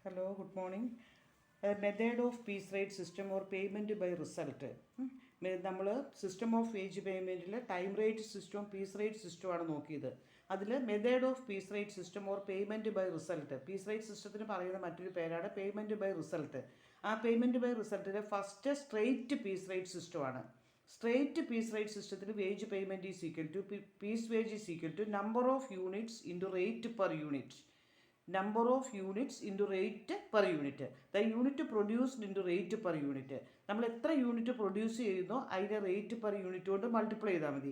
Hello, good morning. A method of piece rate system or payment by result. നമ്മൾ system of wage പേയ്മെൻറ്റിൽ time rate സിസ്റ്റവും piece rate സിസ്റ്റമാണ് നോക്കിയത്. അതിൽ method of piece rate system or payment by result. Piece rate സിസ്റ്റത്തിന് പറയുന്ന മറ്റൊരു പേരാണ് പേയ്മെൻറ്റ് ബൈ റിസൾട്ട്. ആ പേയ്മെൻറ്റ് ബൈ റിസൾട്ടിലെ ഫസ്റ്റ് സ്ട്രെയിറ്റ് പീസ് റേറ്റ് സിസ്റ്റമാണ്. സ്ട്രെയിറ്റ് പീസ് റേറ്റ് സിസ്റ്റത്തിൽ wage payment is equal to piece wage is equal to number of units into rate per unit. Number of units into rate per unit. The unit produced into rate per unit. നമ്മൾ എത്ര unit produce ചെയ്യുന്നോ അതിൻ്റെ rate per unit കൊണ്ട് multiply ചെയ്താൽ മതി.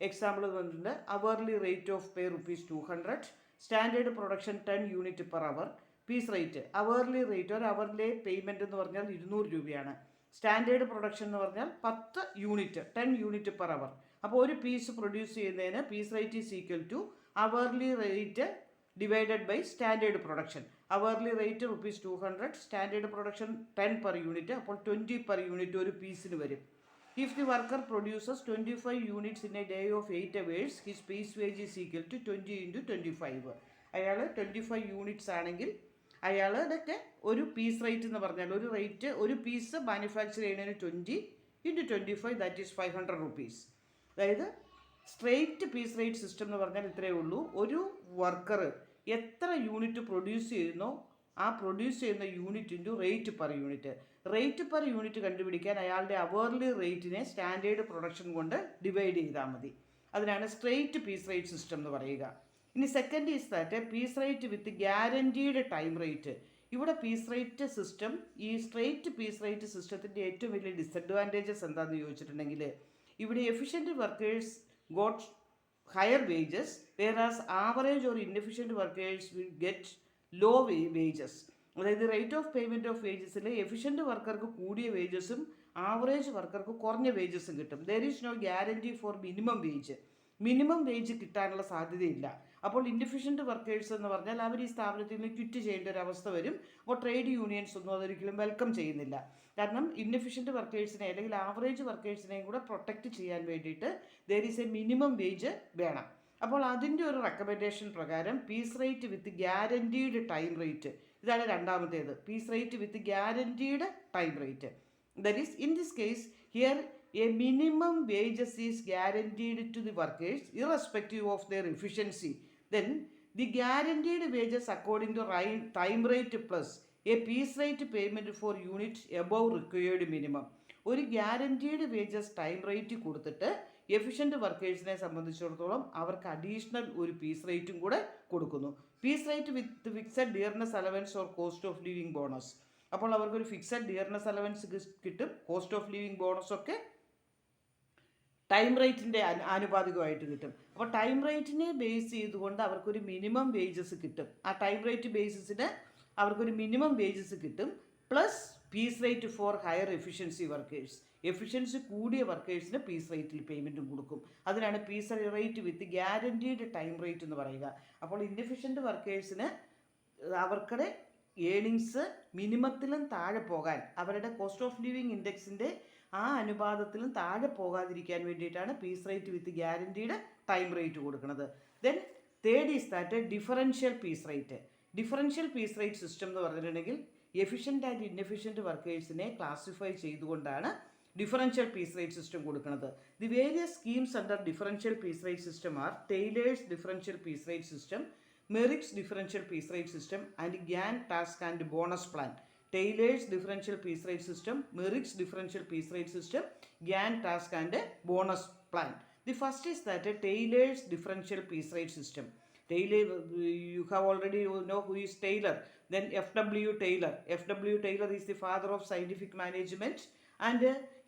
Example വന്നിട്ടുണ്ട് hourly rate of pay ₹200, standard production 10 unit per hour. Piece rate hourly rate ഒരു അവറിലെ പേയ്മെൻറ്റ് എന്ന് പറഞ്ഞാൽ 200 രൂപയാണ്. സ്റ്റാൻഡേർഡ് പ്രൊഡക്ഷൻ എന്ന് പറഞ്ഞാൽ 10 യൂണിറ്റ് 10 യൂണിറ്റ് പെർ അവർ. അപ്പോൾ ഒരു പീസ് പ്രൊഡ്യൂസ് ചെയ്യുന്നതിന് piece rate is equal to hourly rate divided by standard production. Hourly rate ₹200, standard production 10 per unit, അപ്പോൾ 20 per unit ഒരു പീസിന് വരും. If the worker produces 25 units in a day of 8 hours, his piece wage is equal to 20 into 25. അയാൾ 25 units ആണെങ്കിൽ അയാളുടെ ഒരു piece rate എന്ന് പറഞ്ഞാൽ ഒരു റേറ്റ് ഒരു പീസ് മാനുഫാക്ചർ ചെയ്യുന്നതിന് 20 into 25, ദാറ്റ് ഈസ് 500 rupees. അതായത് സ്ട്രെയിറ്റ് പീസ് റേറ്റ് സിസ്റ്റം എന്ന് പറഞ്ഞാൽ ഇത്രയേ ഉള്ളൂ. ഒരു വർക്കർ എത്ര യൂണിറ്റ് പ്രൊഡ്യൂസ് ചെയ്യുന്നോ ആ പ്രൊഡ്യൂസ് ചെയ്യുന്ന യൂണിറ്റിൻ്റെ rate per unit. Rate per unit കണ്ടുപിടിക്കാൻ അയാളുടെ അവർലി റേറ്റിനെ സ്റ്റാൻഡേർഡ് പ്രൊഡക്ഷൻ കൊണ്ട് ഡിവൈഡ് ചെയ്താൽ മതി. അതിനാണ് സ്ട്രെയിറ്റ് പീസ് റേറ്റ് സിസ്റ്റം എന്ന് പറയുക. ഇനി second is that piece rate with guaranteed time rate. ഇവിടെ പീസ് റേറ്റ് സിസ്റ്റം ഈ സ്ട്രെയിറ്റ് പീസ് റേറ്റ് സിസ്റ്റത്തിൻ്റെ ഏറ്റവും വലിയ ഡിസഡ്വാൻറ്റേജസ് എന്താണെന്ന് ചോദിച്ചിട്ടുണ്ടെങ്കിൽ ഇവിടെ efficient workers got higher wages, whereas average or inefficient workers will get low wages. അതായത് റേറ്റ് ഓഫ് പേയ്മെൻറ്റ് ഓഫ് വേജസിൽ എഫിഷ്യൻറ്റ് വർക്കർക്ക് കൂടിയ വേജസും ആവറേജ് വർക്കർക്ക് കുറഞ്ഞ വേജസും കിട്ടും. There is no guarantee for minimum wage. Minimum wage കിട്ടാനുള്ള സാധ്യതയില്ല. അപ്പോൾ ഇൻഎഫിഷ്യൻറ്റ് വർക്കേഴ്സ് എന്ന് പറഞ്ഞാൽ അവർ ഈ സ്ഥാപനത്തിൽ നിന്ന് ക്വിറ്റ് ചെയ്യേണ്ട ഒരു അവസ്ഥ വരും. അപ്പോൾ ട്രേഡ് യൂണിയൻസ് ഒന്നും അതൊരിക്കലും വെൽക്കം ചെയ്യുന്നില്ല. കാരണം ഇൻഎഫിഷ്യൻറ്റ് വർക്കേഴ്സിനെ അല്ലെങ്കിൽ ആവറേജ് വർക്കേഴ്സിനെയും കൂടെ പ്രൊട്ടക്റ്റ് ചെയ്യാൻ വേണ്ടിയിട്ട് there is a minimum wage വേണം. അപ്പോൾ അതിൻ്റെ ഒരു റെക്കമെൻഡേഷൻ പ്രകാരം piece rate with guaranteed time rate, ഇതാണ് രണ്ടാമത്തേത്. Piece rate with guaranteed time rate. That is in this case here a minimum wages is guaranteed to the workers irrespective of their efficiency. Then the guaranteed wages according to time rate plus a piece rate payment for unit above required minimum. ഒരു guaranteed wages time rate കൊടുത്തിട്ട് efficient വർക്കേഴ്സിനെ സംബന്ധിച്ചിടത്തോളം അവർക്ക് additional ഒരു piece റേറ്റും കൂടെ കൊടുക്കുന്നു. Piece rate with fixed dearness allowance or cost of living bonus. അപ്പോൾ അവർക്കൊരു ഫിക്സഡ് ഡിയർനെസ് അലവൻസ് കിട്ടും. കോസ്റ്റ് ഓഫ് ലിവിങ് ബോണസ് ഒക്കെ ടൈം റേറ്റിൻ്റെ ആനുപാതികമായിട്ട് കിട്ടും. അപ്പോൾ ടൈം റേറ്റിനെ ബേസ് ചെയ്തുകൊണ്ട് അവർക്കൊരു മിനിമം വേജസ് കിട്ടും. ആ ടൈം റേറ്റ് ബേസിസിന് അവർക്കൊരു മിനിമം വേജസ് കിട്ടും. Plus piece rate for higher efficiency workers. Efficiency കൂടിയ വർക്കേഴ്സിന് പീസ് റേറ്റിൽ പേയ്മെൻറ്റും കൊടുക്കും. അതിനാണ് piece rate with guaranteed time rate എന്ന് പറയുക. അപ്പോൾ ഇൻഎഫിഷ്യൻറ്റ് വർക്കേഴ്സിന് അവർക്കുടെ ഏണിങ്സ് മിനിമത്തിലും താഴെ പോകാൻ, അവരുടെ കോസ്റ്റ് ഓഫ് ലിവിങ് ഇൻഡെക്സിൻ്റെ ആ അനുപാതത്തിലും താഴെ പോകാതിരിക്കാൻ വേണ്ടിയിട്ടാണ് piece rate with guaranteed time rate കൊടുക്കുന്നത്. Then third is that differential piece rate. Differential piece rate system എന്ന് പറഞ്ഞിട്ടുണ്ടെങ്കിൽ എഫിഷ്യൻ്റ് ആൻഡ് ഇൻഎഫിഷ്യൻറ്റ് വർക്കേഴ്സിനെ ക്ലാസിഫൈ ചെയ്തുകൊണ്ടാണ് ഡിഫറൻഷ്യൽ പീസ് റേറ്റ് സിസ്റ്റം കൊടുക്കുന്നത്. The various schemes under differential piece rate system are Taylor's differential piece rate system, merits differential piece rate system and Gantt task and bonus plan. Taylor's differential piece rate system, Merrick's differential piece rate system, Gantt task and a bonus plan. The first is that a Taylor's differential piece rate system. Taylor, you have already know who is Taylor. Then F.W. Taylor. F.W. Taylor is the father of scientific management, and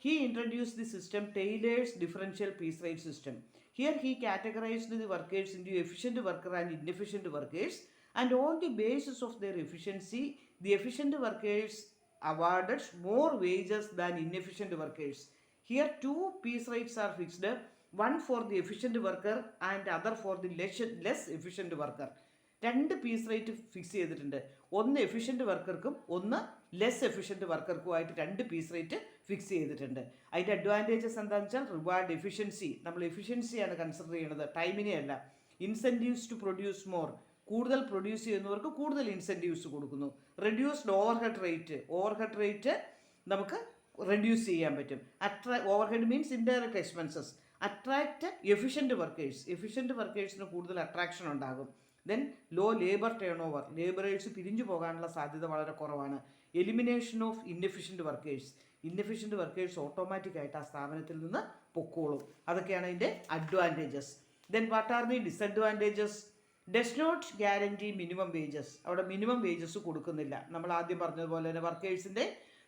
he introduced the system Taylor's differential piece rate system. Here he categorized the workers into efficient worker and inefficient workers, and on the basis of their efficiency, the efficient workers awarded more wages than inefficient workers. Here two piece rates are fixed, one for the efficient worker and other for the less efficient worker. രണ്ട് piece rate fix ചെയ്തിട്ടുണ്ട്. ഒന്ന് efficient വർക്കർക്കും ഒന്ന് less efficient വർക്കർക്കുമായിട്ട് രണ്ട് piece rate fix ചെയ്തിട്ടുണ്ട്. അതിൻ്റെ advantages എന്താണെന്ന് വെച്ചാൽ reward efficiency. നമ്മൾ എഫിഷ്യൻസിയാണ് കൺസിഡർ ചെയ്യുന്നത്, ടൈമിനെ അല്ല. ഇൻസെൻറ്റീവ്സ് ടു പ്രൊഡ്യൂസ് മോർ, കൂടുതൽ പ്രൊഡ്യൂസ് ചെയ്യുന്നവർക്ക് കൂടുതൽ ഇൻസെൻറ്റീവ്സ് കൊടുക്കുന്നു. റെഡ്യൂസ്ഡ് ഓവർഹെഡ് റേറ്റ് നമുക്ക് റെഡ്യൂസ് ചെയ്യാൻ പറ്റും. Overhead means indirect expenses. Attract efficient വർക്കേഴ്സിന് കൂടുതൽ അട്രാക്ഷൻ ഉണ്ടാകും. Then low labour turn over, labourers പിരിഞ്ഞു പോകാനുള്ള സാധ്യത വളരെ കുറവാണ്. എലിമിനേഷൻ ഓഫ് ഇന്നെഫിഷ്യൻറ്റ് വർക്കേഴ്സ് ഓട്ടോമാറ്റിക്കായിട്ട് ആ സ്ഥാപനത്തിൽ നിന്ന് പൊക്കോളും. അതൊക്കെയാണ് അതിൻ്റെ advantages. Then what are the disadvantages? Does not guarantee minimum wages. അവിടെ മിനിമം വേജസ് കൊടുക്കുന്നില്ല. നമ്മൾ ആദ്യം പറഞ്ഞതുപോലെ തന്നെ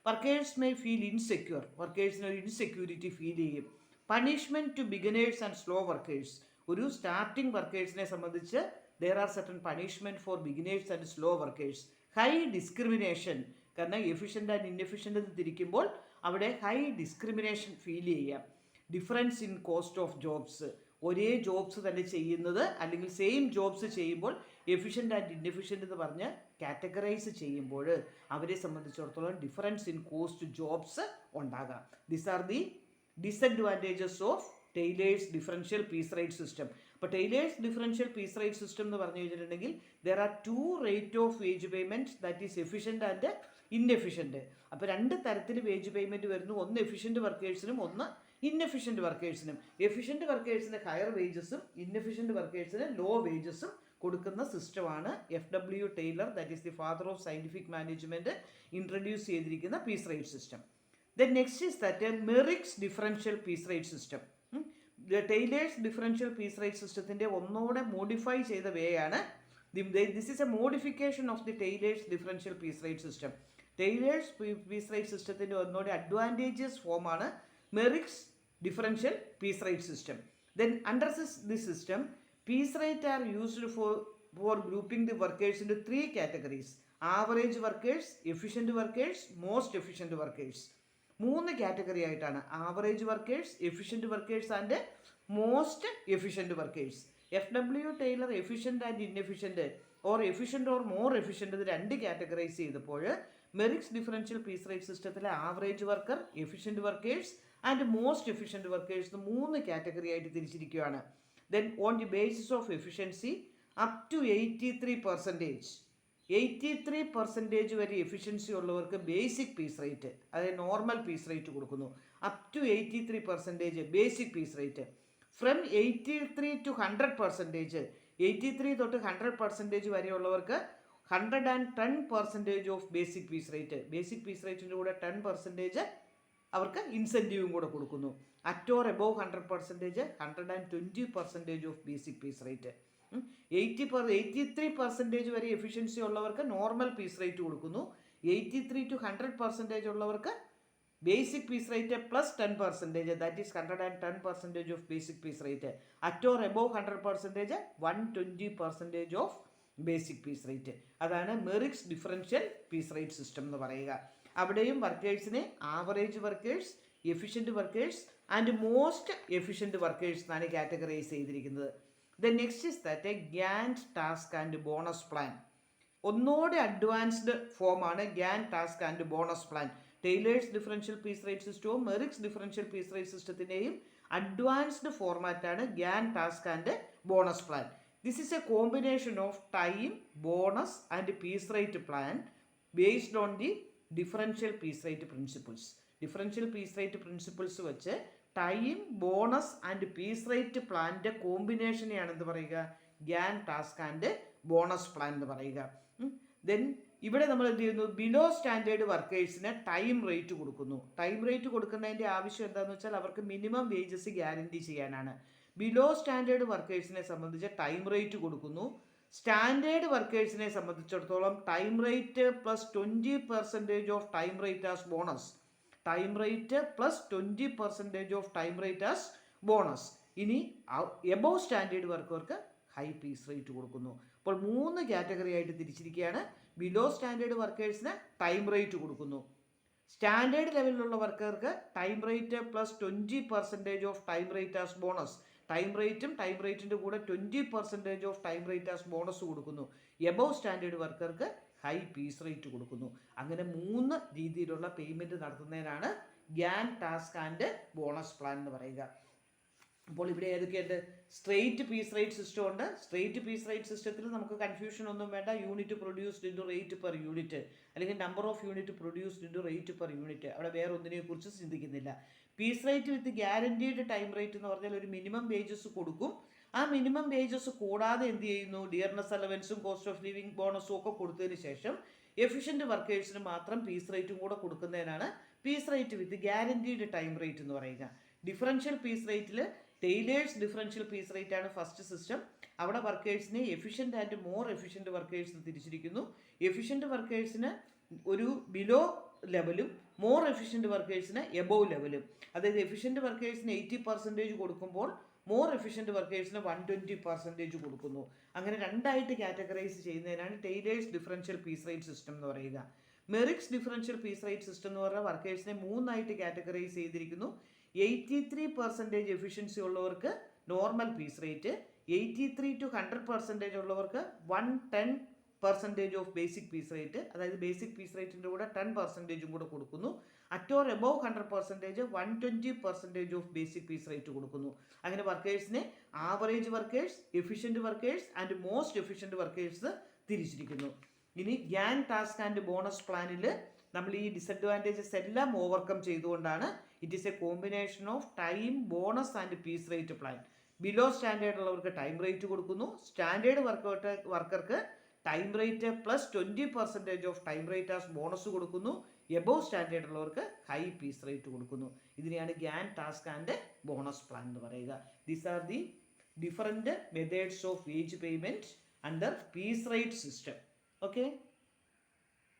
വർക്കേഴ്സ് മേ ഫീൽ ഇൻസെക്യൂർ, വർക്കേഴ്സിന് ഒരു ഇൻസെക്യൂരിറ്റി ഫീൽ ചെയ്യും. Punishment to beginners and slow workers, ഒരു സ്റ്റാർട്ടിംഗ് വർക്കേഴ്സിനെ സംബന്ധിച്ച് there are certain punishment for beginners and slow workers. High discrimination, കാരണം എഫിഷ്യൻ്റ് ആൻഡ് ഇൻഎഫിഷ്യൻ്റ് തിരിക്കുമ്പോൾ അവിടെ ഹൈ ഡിസ്ക്രിമിനേഷൻ ഫീൽ ചെയ്യാം. Difference in cost of jobs, ഒരേ jobs തന്നെ ചെയ്യുന്നത് അല്ലെങ്കിൽ സെയിം ജോബ്സ് ചെയ്യുമ്പോൾ എഫിഷ്യൻ്റ് ആൻഡ് ഇൻഎഫിഷ്യൻ്റ് എന്ന് പറഞ്ഞ് കാറ്റഗറൈസ് ചെയ്യുമ്പോൾ അവരെ സംബന്ധിച്ചിടത്തോളം ഡിഫറൻസ് ഇൻ കോസ്റ്റ് ജോബ്സ് ഉണ്ടാകാം. These are the disadvantages of Taylor's differential piece rate system. അപ്പോൾ Taylor's differential piece rate system എന്ന് പറഞ്ഞു കഴിഞ്ഞിട്ടുണ്ടെങ്കിൽ there are 2 rate of wage payment, that is efficient and inefficient. അപ്പോൾ 2 തരത്തിൽ വേജ് പേയ്മെൻറ്റ് വരുന്നു. ഒന്ന് efficient വർക്കേഴ്സിനും ഒന്ന് ഇൻഎഫിഷ്യൻ്റ് വർക്കേഴ്സിനും. എഫിഷ്യൻ്റ് വർക്കേഴ്സിന് ഹയർ വേജസും ഇൻഎഫിഷ്യൻ്റ് വർക്കേഴ്സിന് ലോ വേജസും കൊടുക്കുന്ന സിസ്റ്റമാണ് FW Taylor, that is the father of scientific management, introduce ചെയ്തിരിക്കുന്ന piece rate system. Then next is that Merrick's differential piece rate system. Taylor's differential piece rate സിസ്റ്റത്തിൻ്റെ ഒന്നുകൂടെ മോഡിഫൈ ചെയ്ത വേ ആണ്. This is a modification of the Taylor's differential piece rate system. Taylor's piece rate സിസ്റ്റത്തിൻ്റെ ഒന്നുകൂടെ advantages ഫോമാണ് Merrick's differential piece rate system. Then under this system piece rate are used for grouping the workers in 3 categories: average workers, efficient workers, most efficient workers. 3 category ആയിട്ടാണ്: average workers, efficient workers and most efficient workers. FW Taylor efficient and inefficient or efficient or more efficient ഇത് 2 categorise ചെയ്തപ്പോൾ Merrick's differential piece rate സിസ്റ്റത്തിലെ average worker, efficient workers and most efficient workers 3 category ആയിട്ട് തിരിച്ചിരിക്കുകയാണ്. Then on the basis of efficiency up to 83% വരെ efficiency ഉള്ളവർക്ക് basic piece rate, അതായത് normal piece rate കൊടുക്കുന്നു. Up to 83% basic piece rate. From 83 to 100%, 83 തൊട്ട് 100% വരെയുള്ളവർക്ക് 110% of basic piece rate. Basic piece റേറ്റിൻ്റെ കൂടെ 10% അവർക്ക് ഇൻസെൻറ്റീവും കൂടെ കൊടുക്കുന്നു. At or above 100%, 120% of basic piece rate. 83% വരെ എഫിഷ്യൻസി ഉള്ളവർക്ക് നോർമൽ പീസ് റേറ്റ് കൊടുക്കുന്നു. 83 to 100% ഉള്ളവർക്ക് basic piece rate plus 10%, that is 110% of basic piece rate. At or above 100%, 120% of basic piece rate. അതാണ് Merrick's differential piece rate system എന്ന് പറയുക. അവിടെയും വർക്കേഴ്സിനെ average workers, efficient workers and most efficient workers എന്നാണ് categorise ചെയ്തിരിക്കുന്നത്. Then next is that Gantt task and bonus plan. ഒന്നുകൂടെ advanced ഫോമാണ് Gantt task and bonus plan. Taylor's differential piece rate സിസ്റ്റവും Merrick's differential piece rate സിസ്റ്റത്തിൻ്റെയും advanced ഫോർമാറ്റാണ് Gantt task and bonus plan. This is a combination of time, bonus and piece rate plan based on the differential piece rate principles. Differential piece rate principles വെച്ച് time, bonus and piece rate പ്ലാൻ്റെ കോമ്പിനേഷനെയാണ് എന്ത് പറയുക? Gantt task and bonus plan എന്ന് പറയുക. Then ഇവിടെ നമ്മൾ എന്ത് ചെയ്യുന്നു? ബിലോ സ്റ്റാൻഡേർഡ് വർക്കേഴ്സിന് ടൈം റേറ്റ് കൊടുക്കുന്നു. ടൈം റേറ്റ് കൊടുക്കുന്നതിൻ്റെ ആവശ്യം എന്താണെന്ന് വെച്ചാൽ അവർക്ക് മിനിമം വേജസ് ഗ്യാരണ്ടി ചെയ്യാനാണ്. ബിലോ സ്റ്റാൻഡേർഡ് വർക്കേഴ്സിനെ സംബന്ധിച്ച് ടൈം റേറ്റ് കൊടുക്കുന്നു. സ്റ്റാൻഡേർഡ് വർക്കേഴ്സിനെ സംബന്ധിച്ചിടത്തോളം time rate plus 20% of time rate as bonus. Time rate plus 20% of time rate as bonus. ഇനി എബോവ് സ്റ്റാൻഡേർഡ് വർക്കർക്ക് ഹൈ പീസ് റേറ്റ് കൊടുക്കുന്നു. അപ്പോൾ 3 കാറ്റഗറി ആയിട്ട് തിരിച്ചിരിക്കുകയാണ്. ബിലോ സ്റ്റാൻഡേർഡ് വർക്കേഴ്സിന് ടൈം റേറ്റ് കൊടുക്കുന്നു. സ്റ്റാൻഡേർഡ് ലെവലിലുള്ള വർക്കർക്ക് time rate plus 20% of time rate as bonus. Time റേറ്റിൻ്റെ കൂടെ 20% of time rate as bonus കൊടുക്കുന്നു. എബോവ് സ്റ്റാൻഡേർഡ് വർക്കർക്ക് ഹൈ പീസ് റേറ്റ് കൊടുക്കുന്നു. അങ്ങനെ 3 രീതിയിലുള്ള പേയ്മെൻറ്റ് നടത്തുന്നതിനാണ് Gantt task and bonus plan എന്ന് പറയുക. അപ്പോൾ ഇവിടെ ഏതൊക്കെയുണ്ട്? സ്ട്രെയിറ്റ് പീസ് റേറ്റ് സിസ്റ്റം ഉണ്ട്. സ്ട്രെയിറ്റ് പീസ് റേറ്റ് സിസ്റ്റത്തിൽ നമുക്ക് കൺഫ്യൂഷൻ ഒന്നും വേണ്ട. Unit produced into rate per unit, അല്ലെങ്കിൽ number of unit produced into rate per unit. അവിടെ വേറെ ഒന്നിനെ കുറിച്ച് ചിന്തിക്കുന്നില്ല. Piece rate with guaranteed time rate എന്ന് പറഞ്ഞാൽ ഒരു മിനിമം വേജസ് കൊടുക്കും. ആ മിനിമം വേജസ് കൂടാതെ എന്ത് ചെയ്യുന്നു? ഡിയർനെസ് അലവൻസും കോസ്റ്റ് ഓഫ് ലിവിങ് ബോണസും ഒക്കെ കൊടുത്തതിന് ശേഷം എഫിഷ്യൻറ്റ് വർക്കേഴ്സിന് മാത്രം പീസ് റേറ്റും കൂടെ കൊടുക്കുന്നതിനാണ് piece rate with guaranteed time rate എന്ന് പറയുക. ഡിഫറൻഷ്യൽ പീസ് റേറ്റിൽ ടെയ്ലേഴ്സ് ഡിഫറൻഷ്യൽ പീസ് റേറ്റ് ആണ് ഫസ്റ്റ് സിസ്റ്റം. അവിടെ വർക്കേഴ്സിനെ efficient and more efficient workers തിരിച്ചിരിക്കുന്നു. എഫിഷ്യൻറ്റ് വർക്കേഴ്സിന് ഒരു ബിലോ ലെവലും മോർ എഫിഷ്യൻറ്റ് വർക്കേഴ്സിന് എബോവ് ലെവലും. അതായത് എഫിഷ്യൻറ്റ് വർക്കേഴ്സിന് 80% കൊടുക്കുമ്പോൾ മോർ എഫിഷ്യൻറ്റ് വർക്കേഴ്സിന് 120% കൊടുക്കുന്നു. അങ്ങനെ രണ്ടായിട്ട് കാറ്റഗറൈസ് ചെയ്യുന്നതിനാണ് Taylor's differential piece rate system എന്ന് പറയുക. Merrick's differential piece rate system എന്ന് പറഞ്ഞാൽ വർക്കേഴ്സിനെ 3ആയിട്ട് കാറ്റഗറൈസ് ചെയ്തിരിക്കുന്നു. 83% എഫിഷ്യൻസി ഉള്ളവർക്ക് നോർമൽ പീസ് റേറ്റ്, 83 to 100% ഉള്ളവർക്ക് 110% ഓഫ് ബേസിക് പീസ് റേറ്റ്, അതായത് ബേസിക് പീസ് റേറ്റിൻ്റെ കൂടെ 10% കൂടെ കൊടുക്കുന്നു. At or above 100% 120% of basic piece rate കൊടുക്കുന്നു. അങ്ങനെ വർക്കേഴ്സിനെ average workers, efficient workers and most efficient workers തിരിച്ചിരിക്കുന്നു. ഇനി ഗ്യാൻ ടാസ്ക് ആൻഡ് ബോണസ് പ്ലാനിൽ നമ്മൾ ഈ ഡിസഡ്വാൻറ്റേജസ് എല്ലാം ഓവർകം ചെയ്തുകൊണ്ടാണ് it is a combination of time, bonus and piece rate plan. Below standard ഉള്ളവർക്ക് ടൈം റേറ്റ് കൊടുക്കുന്നു. സ്റ്റാൻഡേർഡ് വർക്കർക്ക് time rate plus 20% of time rate as bonus കൊടുക്കുന്നു. എബോവ് സ്റ്റാൻഡേർഡ് ഉള്ളവർക്ക് ഹൈ പീസ് റേറ്റ് കൊടുക്കുന്നു. ഇതിനെയാണ് Gantt task and bonus plan എന്ന് പറയുക. These are the different methods of wage payment under piece rate system. Okay.